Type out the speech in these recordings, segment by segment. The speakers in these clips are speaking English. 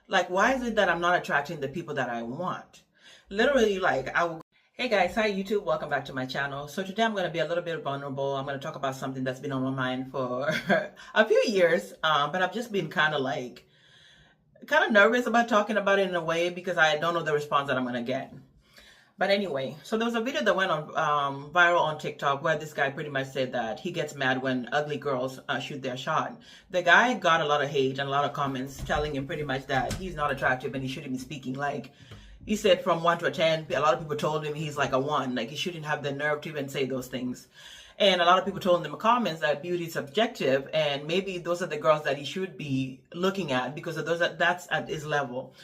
Like, why is it that I'm not attracting the people that I want? Literally, like, I will. Hey guys, hi YouTube, welcome back to my channel. So today I'm going to be a little bit vulnerable. I'm going to talk about something that's been on my mind for a few years, but I've just been kind of nervous about talking about it in a way because I don't know the response that I'm going to get. But anyway, so there was a video that went on viral on TikTok where this guy pretty much said that he gets mad when ugly girls shoot their shot. The guy got a lot of hate and a lot of comments telling him pretty much that he's not attractive and he shouldn't be speaking. Like, he said from 1 to a 10, a lot of people told him he's like a 1. Like, he shouldn't have the nerve to even say those things. And a lot of people told him in the comments that beauty is subjective and maybe those are the girls that he should be looking at because of that's at his level.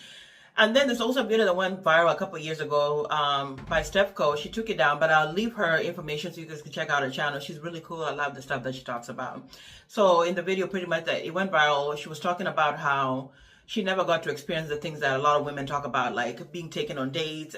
And then there's also a video that went viral a couple of years ago by Stefco. She took it down, but I'll leave her information so you guys can check out her channel. She's really cool. I love the stuff that she talks about. So in the video, pretty much that it went viral. She was talking about how she never got to experience the things that a lot of women talk about, like being taken on dates,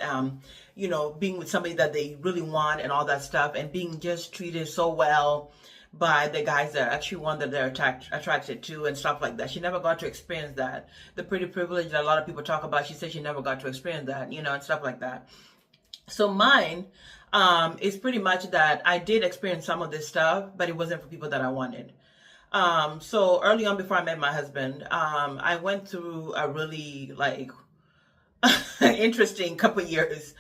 you know, being with somebody that they really want and all that stuff, and being just treated so well by the guys that actually one that they're attracted to and stuff like that. She never got to experience that. The pretty privilege that a lot of people talk about, she said she never got to experience that, you know, and stuff like that. So mine is pretty much that I did experience some of this stuff, but it wasn't for people that I wanted. So early on before I met my husband, I went through a really like interesting couple years.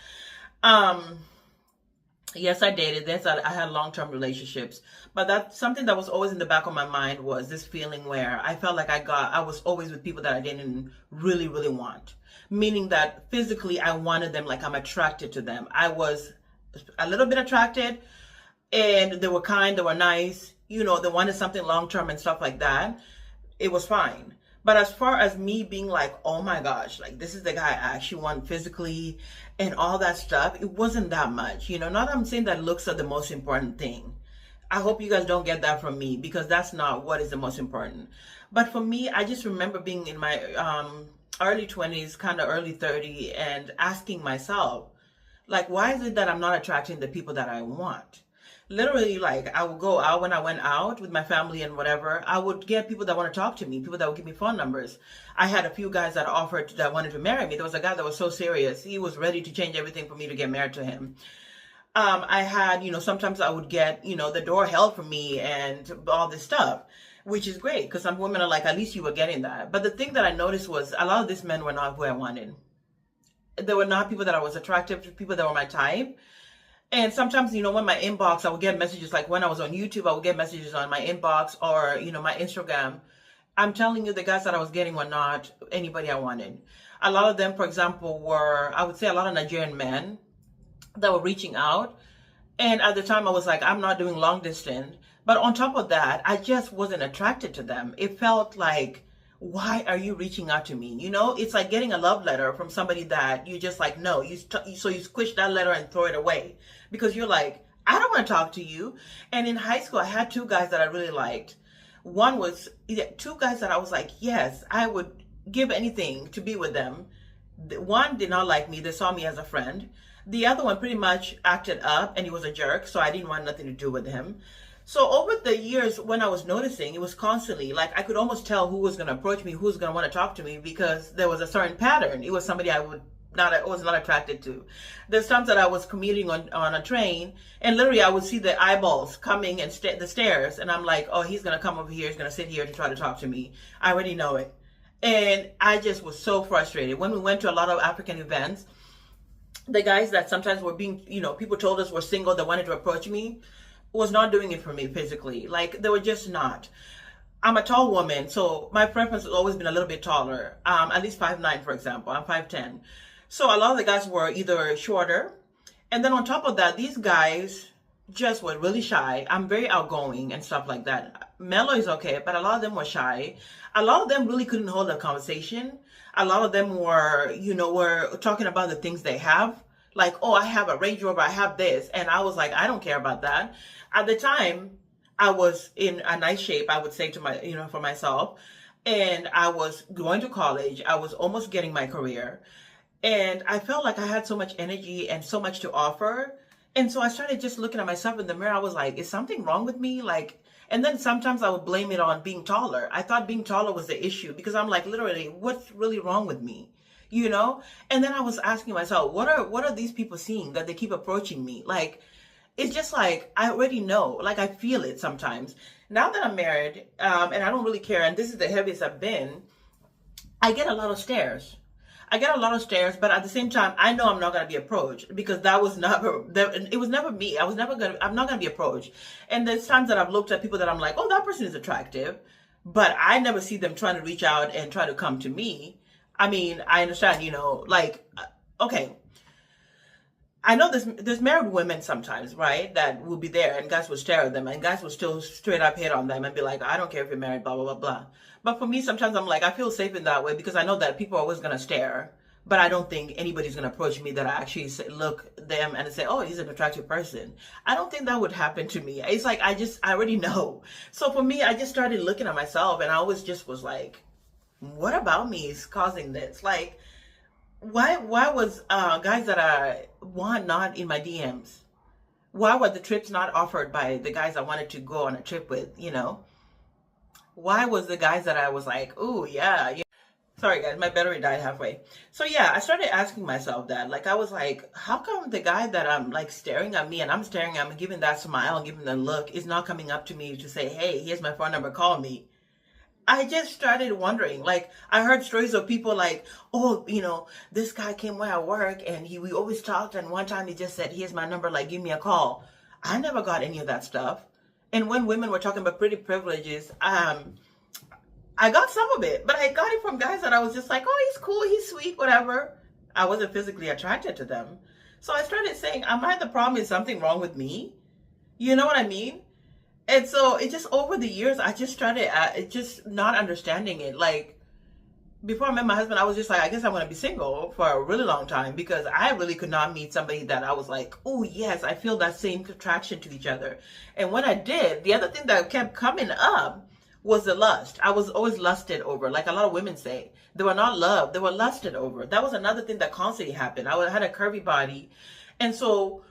Yes, I dated. Yes, I had long-term relationships, but that's something that was always in the back of my mind was this feeling where I felt like I was always with people that I didn't really, really want. Meaning that physically I wanted them, like I'm attracted to them. I was a little bit attracted and they were kind, they were nice, you know, they wanted something long-term and stuff like that. It was fine. But as far as me being like, oh my gosh, like this is the guy I actually want physically and all that stuff, it wasn't that much. You know, not that I'm saying that looks are the most important thing. I hope you guys don't get that from me because that's not what is the most important. But for me, I just remember being in my early 20s, kind of early 30, and asking myself, like, why is it that I'm not attracting the people that I want? Literally, like, I would go out when I went out with my family and whatever. I would get people that want to talk to me, people that would give me phone numbers. I had a few guys that offered that wanted to marry me. There was a guy that was so serious. He was ready to change everything for me to get married to him. I had, you know, sometimes I would get, you know, the door held for me and all this stuff, which is great because some women are like, at least you were getting that. But the thing that I noticed was a lot of these men were not who I wanted. They were not people that I was attractive to, people that were my type. And sometimes, you know, when my inbox, I would get messages like when I was on YouTube, I would get messages on my inbox or, you know, my Instagram. I'm telling you, the guys that I was getting were not anybody I wanted. A lot of them, for example, were, I would say a lot of Nigerian men that were reaching out. And at the time I was like, I'm not doing long distance. But on top of that, I just wasn't attracted to them. It felt like, why are you reaching out to me? You know, it's like getting a love letter from somebody that you just like, no, so you squish that letter and throw it away because you're like, I don't want to talk to you. And in high school, I had two guys that I really liked. One was two guys that I was like, yes, I would give anything to be with them. One did not like me. They saw me as a friend. The other one pretty much acted up and he was a jerk. So I didn't want nothing to do with him. So over the years, when I was noticing, it was constantly like I could almost tell who was going to approach me, who was going to want to talk to me because there was a certain pattern. It was somebody I was not attracted to. There's times that I was commuting on a train and literally I would see the eyeballs coming and the stairs. And I'm like, oh, he's going to come over here. He's going to sit here to try to talk to me. I already know it. And I just was so frustrated. When we went to a lot of African events, the guys that sometimes were being, you know, people told us were single that wanted to approach me, was not doing it for me physically. Like, they were just not. I'm a tall woman, so my preference has always been a little bit taller. At least 5'9", for example. I'm 5'10". So a lot of the guys were either shorter. And then on top of that, these guys just were really shy. I'm very outgoing and stuff like that. Mellow is okay, but a lot of them were shy. A lot of them really couldn't hold a conversation. A lot of them were, you know, were talking about the things they have. Like, oh, I have a Range Rover, I have this. And I was like, I don't care about that. At the time, I was in a nice shape, I would say to my, you know, for myself. And I was going to college. I was almost getting my career. And I felt like I had so much energy and so much to offer. And so I started just looking at myself in the mirror. I was like, is something wrong with me? Like, And then sometimes I would blame it on being taller. I thought being taller was the issue because I'm like, literally, what's really wrong with me? You know? And then I was asking myself, what are these people seeing that they keep approaching me? Like, it's just like, I already know, like I feel it sometimes. Now that I'm married, and I don't really care, and this is the heaviest I've been, I get a lot of stares. I get a lot of stares, but at the same time, I know I'm not going to be approached because it was never me. I'm not going to be approached. And there's times that I've looked at people that I'm like, oh, that person is attractive, but I never see them trying to reach out and try to come to me. I mean, I understand, like, okay. I know there's married women sometimes, right, that will be there and guys will stare at them and guys will still straight up hit on them and be like, I don't care if you're married, blah, blah, blah, blah. But for me, sometimes I'm like, I feel safe in that way because I know that people are always going to stare, but I don't think anybody's going to approach me that I actually look them and say, oh, he's an attractive person. I don't think that would happen to me. It's like, I already know. So for me, I just started looking at myself and I always just was like, what about me is causing this? Like, why was guys that I want not in my DMs? Why were the trips not offered by the guys I wanted to go on a trip with, Why was the guys that I was like, oh, yeah. Sorry, guys, my battery died halfway. So, yeah, I started asking myself that. Like, I was like, how come the guy that I'm, like, staring at me and I'm staring at him and giving that smile and giving the look is not coming up to me to say, hey, here's my phone number, call me? I just started wondering, like, I heard stories of people like, oh, this guy came where I work and we always talked. And one time he just said, here's my number, like, give me a call. I never got any of that stuff. And when women were talking about pretty privileges, I got some of it, but I got it from guys that I was just like, oh, he's cool, he's sweet, whatever. I wasn't physically attracted to them. So I started saying, am I the problem? Is something wrong with me? You know what I mean? And so it just over the years, I just started just not understanding it. Like, before I met my husband, I was just like, I guess I'm going to be single for a really long time because I really could not meet somebody that I was like, oh, yes, I feel that same attraction to each other. And when I did, the other thing that kept coming up was the lust. I was always lusted over, like a lot of women say. They were not loved. They were lusted over. That was another thing that constantly happened. I had a curvy body. And so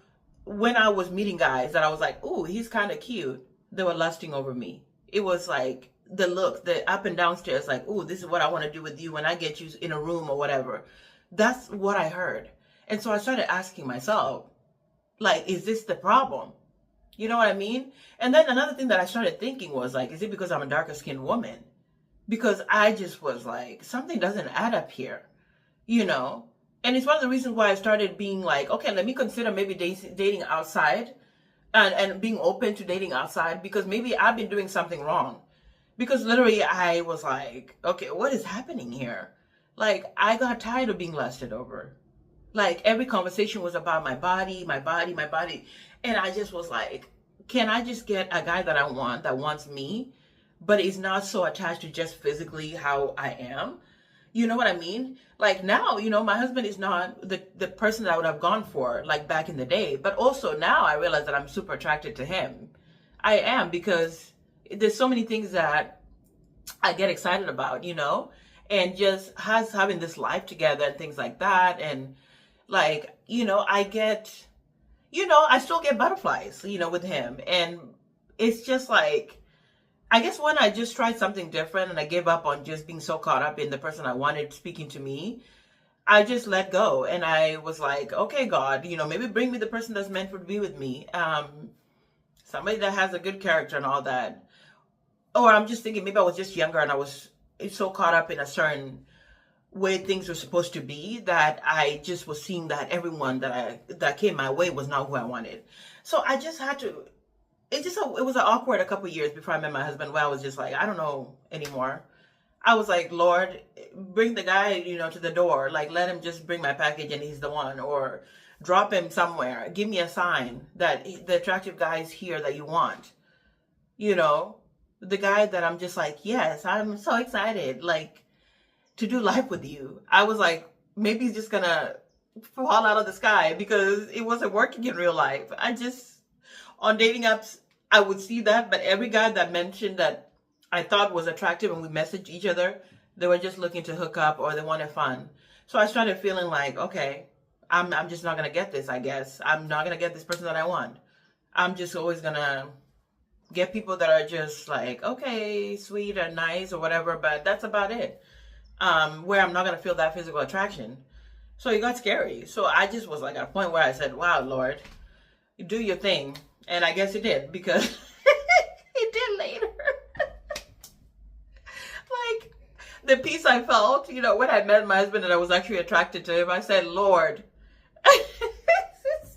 when I was meeting guys that I was like, oh, he's kind of cute, they were lusting over me. It was like, the look, the up and down stairs, like, oh, this is what I want to do with you when I get you in a room or whatever. That's what I heard. And so I started asking myself, like, is this the problem? You know what I mean? And then another thing that I started thinking was like, is it because I'm a darker skinned woman? Because I just was like, something doesn't add up here, And it's one of the reasons why I started being like, okay, let me consider maybe dating outside and being open to dating outside because maybe I've been doing something wrong. Because literally I was like, okay, what is happening here? Like, I got tired of being lusted over. Like, every conversation was about my body, my body, my body. And I just was like, can I just get a guy that I want, that wants me, but is not so attached to just physically how I am? You know what I mean? Like, now, my husband is not the person that I would have gone for, like, back in the day. But also now I realize that I'm super attracted to him. I am, because there's so many things that I get excited about, and just having this life together and things like that. And like, I get, I still get butterflies, with him. And it's just like, I guess when I just tried something different and I gave up on just being so caught up in the person I wanted speaking to me, I just let go. And I was like, okay, God, maybe bring me the person that's meant to be with me. Somebody that has a good character and all that. Or I'm just thinking maybe I was just younger and I was so caught up in a certain way things were supposed to be that I just was seeing that everyone that came my way was not who I wanted. So I just had to, it was an awkward a couple of years before I met my husband where I was just like, I don't know anymore. I was like, Lord, bring the guy, to the door. Like, let him just bring my package and he's the one. Or drop him somewhere. Give me a sign that the attractive guy is here that you want. The guy that I'm just like, yes, I'm so excited, like, to do life with you. I was like, maybe he's just gonna fall out of the sky because it wasn't working in real life. On dating apps, I would see that, but every guy that mentioned that I thought was attractive and we messaged each other, they were just looking to hook up or they wanted fun. So I started feeling like, okay, I'm just not gonna get this, I guess. I'm not gonna get this person that I want. I'm just always gonna Get people that are just like, okay, sweet or nice or whatever, but that's about it. Where I'm not gonna feel that physical attraction. So it got scary. So I just was like at a point where I said, wow, Lord, you do your thing. And I guess it did, because it did later. Like the peace I felt, when I met my husband and I was actually attracted to him, I said, Lord,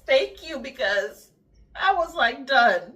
thank you, because I was like done.